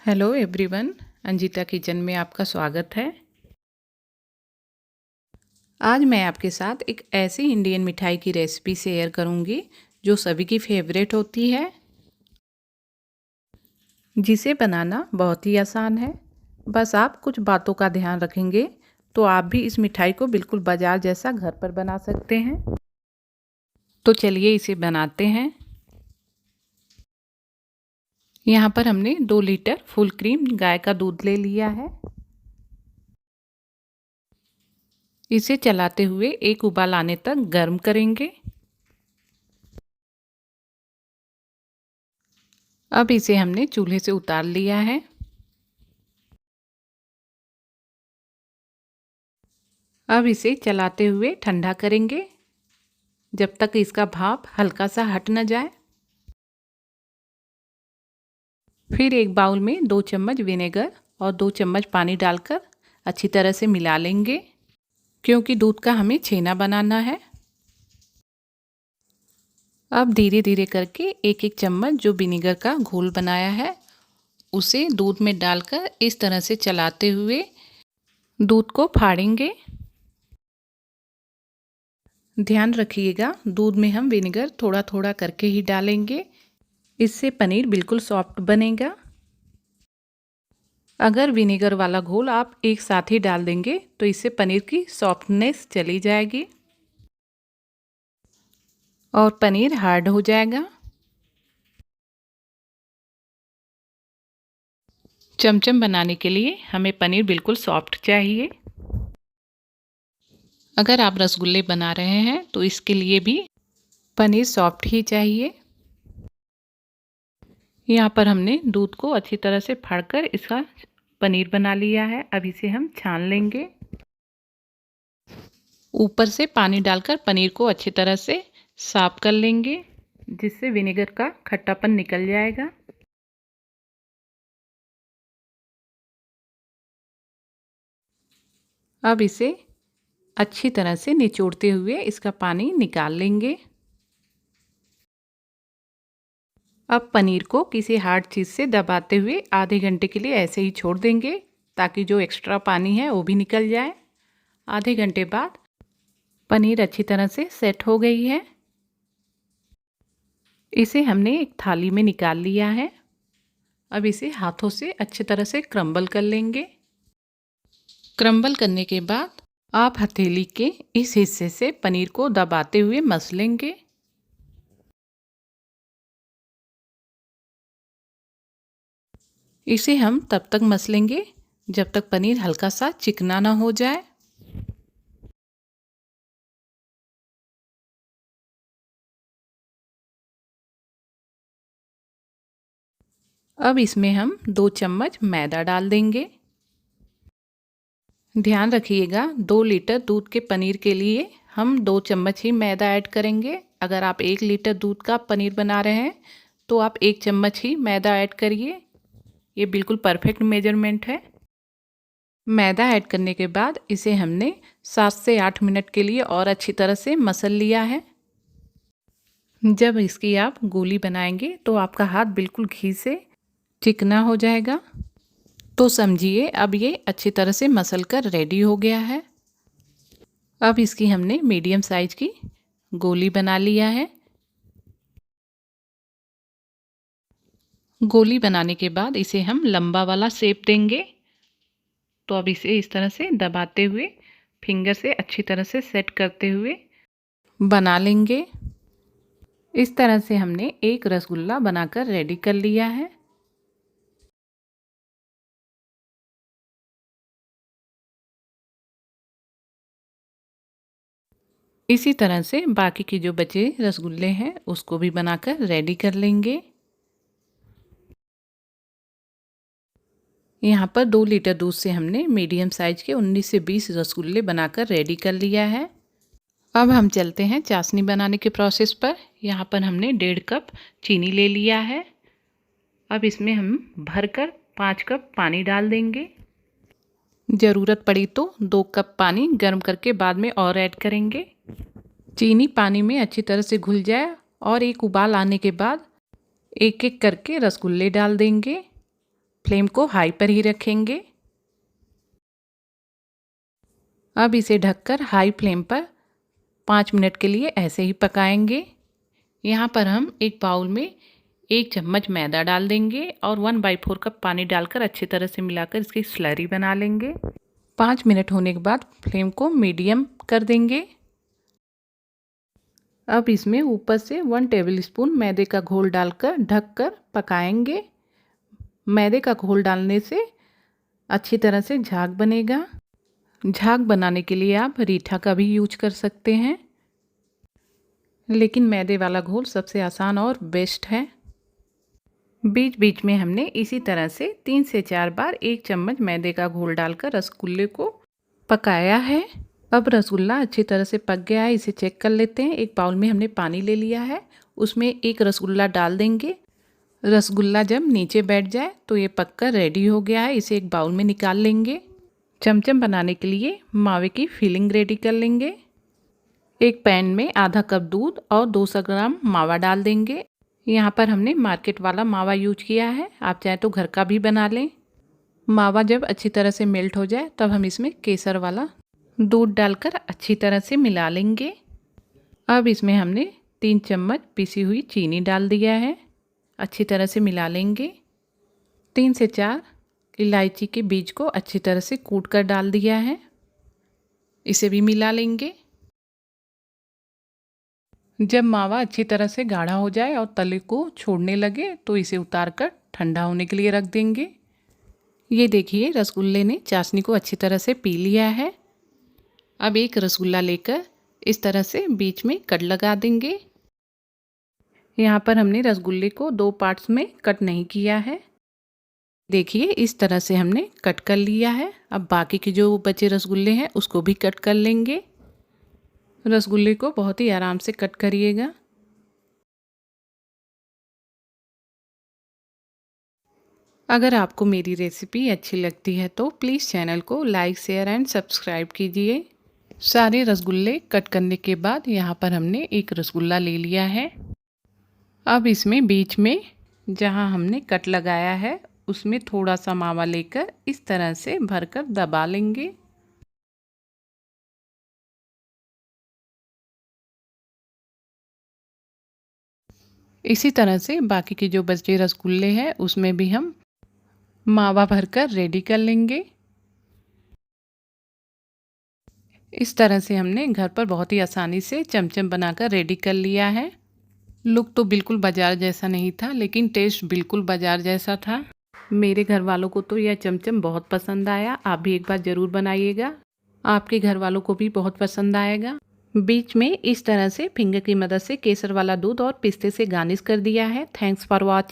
Hello everyone, Anjita kitchen में आपका स्वागत है। आज मैं आपके साथ एक ऐसी इंडियन मिठाई की रेसिपी शेयर करूंगी जो सभी की फेवरेट होती है, जिसे बनाना बहुत ही आसान है। बस आप कुछ बातों का ध्यान रखेंगे तो आप भी इस मिठाई को बिल्कुल बाजार जैसा घर पर बना सकते हैं। तो चलिए इसे बनाते हैं। यहाँ पर हमने 2 लीटर फुल क्रीम गाय का दूध ले लिया है। इसे चलाते हुए एक उबाल आने तक गर्म करेंगे। अब इसे हमने चूल्हे से उतार लिया है। अब इसे चलाते हुए ठंडा करेंगे जब तक इसका भाप हल्का सा हट न जाए। फिर एक बाउल में 2 चम्मच विनेगर और 2 चम्मच पानी डालकर अच्छी तरह से मिला लेंगे, क्योंकि दूध का हमें छेना बनाना है। अब धीरे धीरे करके एक एक चम्मच जो विनेगर का घोल बनाया है उसे दूध में डालकर इस तरह से चलाते हुए दूध को फाड़ेंगे। ध्यान रखिएगा, दूध में हम विनेगर थोड़ा थोड़ा करके ही डालेंगे, इससे पनीर बिल्कुल सॉफ्ट बनेगा। अगर विनेगर वाला घोल आप एक साथ ही डाल देंगे तो इससे पनीर की सॉफ्टनेस चली जाएगी और पनीर हार्ड हो जाएगा। चमचम बनाने के लिए हमें पनीर बिल्कुल सॉफ्ट चाहिए। अगर आप रसगुल्ले बना रहे हैं तो इसके लिए भी पनीर सॉफ्ट ही चाहिए। यहाँ पर हमने दूध को अच्छी तरह से फाड़कर इसका पनीर बना लिया है। अब इसे हम छान लेंगे। ऊपर से पानी डालकर पनीर को अच्छी तरह से साफ कर लेंगे, जिससे विनेगर का खट्टापन निकल जाएगा। अब इसे अच्छी तरह से निचोड़ते हुए इसका पानी निकाल लेंगे। अब पनीर को किसी हार्ड चीज़ से दबाते हुए आधे घंटे के लिए ऐसे ही छोड़ देंगे, ताकि जो एक्स्ट्रा पानी है वो भी निकल जाए। आधे घंटे बाद पनीर अच्छी तरह से सेट हो गई है। इसे हमने एक थाली में निकाल लिया है। अब इसे हाथों से अच्छी तरह से क्रम्बल कर लेंगे। क्रम्बल करने के बाद आप हथेली के इस हिस्से से पनीर को दबाते हुए मस लेंगे। इसे हम तब तक मसलेंगे जब तक पनीर हल्का सा चिकना ना हो जाए। अब इसमें हम 2 चम्मच मैदा डाल देंगे। ध्यान रखिएगा, 2 लीटर दूध के पनीर के लिए हम 2 चम्मच ही मैदा ऐड करेंगे। अगर आप 1 लीटर दूध का पनीर बना रहे हैं तो आप 1 चम्मच ही मैदा ऐड करिए। ये बिल्कुल परफेक्ट मेजरमेंट है। मैदा ऐड करने के बाद इसे हमने 7 से 8 मिनट के लिए और अच्छी तरह से मसल लिया है। जब इसकी आप गोली बनाएंगे तो आपका हाथ बिल्कुल घी से चिकना हो जाएगा। तो समझिए अब ये अच्छी तरह से मसल कर रेडी हो गया है। अब इसकी हमने मीडियम साइज की गोली बना लिया है। गोली बनाने के बाद इसे हम लंबा वाला शेप देंगे। तो अब इसे इस तरह से दबाते हुए फिंगर से अच्छी तरह से सेट करते हुए बना लेंगे। इस तरह से हमने एक रसगुल्ला बनाकर रेडी कर लिया है। इसी तरह से बाकी की जो बचे रसगुल्ले हैं उसको भी बनाकर रेडी कर लेंगे। यहाँ पर 2 लीटर दूध से हमने मीडियम साइज के 19 से 20 रसगुल्ले बनाकर रेडी कर लिया है। अब हम चलते हैं चाशनी बनाने के प्रोसेस पर। यहाँ पर हमने 1.5 कप चीनी ले लिया है। अब इसमें हम भरकर 5 कप पानी डाल देंगे। ज़रूरत पड़ी तो 2 कप पानी गर्म करके बाद में और ऐड करेंगे। चीनी पानी में अच्छी तरह से घुल जाए और एक उबाल आने के बाद एक एक करके रसगुल्ले डाल देंगे। फ्लेम को हाई पर ही रखेंगे। अब इसे ढककर हाई फ्लेम पर 5 मिनट के लिए ऐसे ही पकाएंगे। यहाँ पर हम एक बाउल में 1 चम्मच मैदा डाल देंगे और 1/4 कप पानी डालकर अच्छी तरह से मिलाकर इसकी स्लरी बना लेंगे। 5 मिनट होने के बाद फ्लेम को मीडियम कर देंगे। अब इसमें ऊपर से 1 टेबलस्पून मैदे का घोल डालकर ढककर पकाएंगे। मैदे का घोल डालने से अच्छी तरह से झाग बनेगा। झाग बनाने के लिए आप रीठा का भी यूज कर सकते हैं, लेकिन मैदे वाला घोल सबसे आसान और बेस्ट है। बीच बीच में हमने इसी तरह से 3 से 4 बार 1 चम्मच मैदे का घोल डालकर रसगुल्ले को पकाया है। अब रसगुल्ला अच्छी तरह से पक गया है, इसे चेक कर लेते हैं। एक बाउल में हमने पानी ले लिया है, उसमें एक रसगुल्ला डाल देंगे। रसगुल्ला जब नीचे बैठ जाए तो ये पककर रेडी हो गया है, इसे एक बाउल में निकाल लेंगे। चमचम बनाने के लिए मावे की फिलिंग रेडी कर लेंगे। एक पैन में आधा कप दूध और 200 ग्राम मावा डाल देंगे। यहाँ पर हमने मार्केट वाला मावा यूज किया है, आप चाहे तो घर का भी बना लें। मावा जब अच्छी तरह से मेल्ट हो जाए तब हम इसमें केसर वाला दूध डालकर अच्छी तरह से मिला लेंगे। अब इसमें हमने 3 चम्मच पिसी हुई चीनी डाल दिया है, अच्छी तरह से मिला लेंगे। 3 से 4 इलायची के बीज को अच्छी तरह से कूट कर डाल दिया है, इसे भी मिला लेंगे। जब मावा अच्छी तरह से गाढ़ा हो जाए और तले को छोड़ने लगे तो इसे उतारकर ठंडा होने के लिए रख देंगे। ये देखिए रसगुल्ले ने चाशनी को अच्छी तरह से पी लिया है। अब एक रसगुल्ला लेकर इस तरह से बीच में कट लगा देंगे। यहाँ पर हमने रसगुल्ले को 2 पार्ट्स में कट नहीं किया है। देखिए इस तरह से हमने कट कर लिया है। अब बाकी के जो बचे रसगुल्ले हैं उसको भी कट कर लेंगे। रसगुल्ले को बहुत ही आराम से कट करिएगा। अगर आपको मेरी रेसिपी अच्छी लगती है तो प्लीज़ चैनल को लाइक, शेयर एंड सब्सक्राइब कीजिए। सारे रसगुल्ले कट करने के बाद यहाँ पर हमने एक रसगुल्ला ले लिया है। अब इसमें बीच में जहाँ हमने कट लगाया है उसमें थोड़ा सा मावा लेकर इस तरह से भरकर दबा लेंगे। इसी तरह से बाकी के जो बचे रसगुल्ले हैं उसमें भी हम मावा भरकर रेडी कर लेंगे। इस तरह से हमने घर पर बहुत ही आसानी से चमचम बनाकर रेडी कर लिया है। लुक तो बिल्कुल बाज़ार जैसा नहीं था, लेकिन टेस्ट बिल्कुल बाज़ार जैसा था। मेरे घर वालों को तो यह चमचम बहुत पसंद आया। आप भी एक बार ज़रूर बनाइएगा, आपके घर वालों को भी बहुत पसंद आएगा। बीच में इस तरह से फिंगर की मदद से केसर वाला दूध और पिस्ते से गार्निश कर दिया है। Thanks for watching.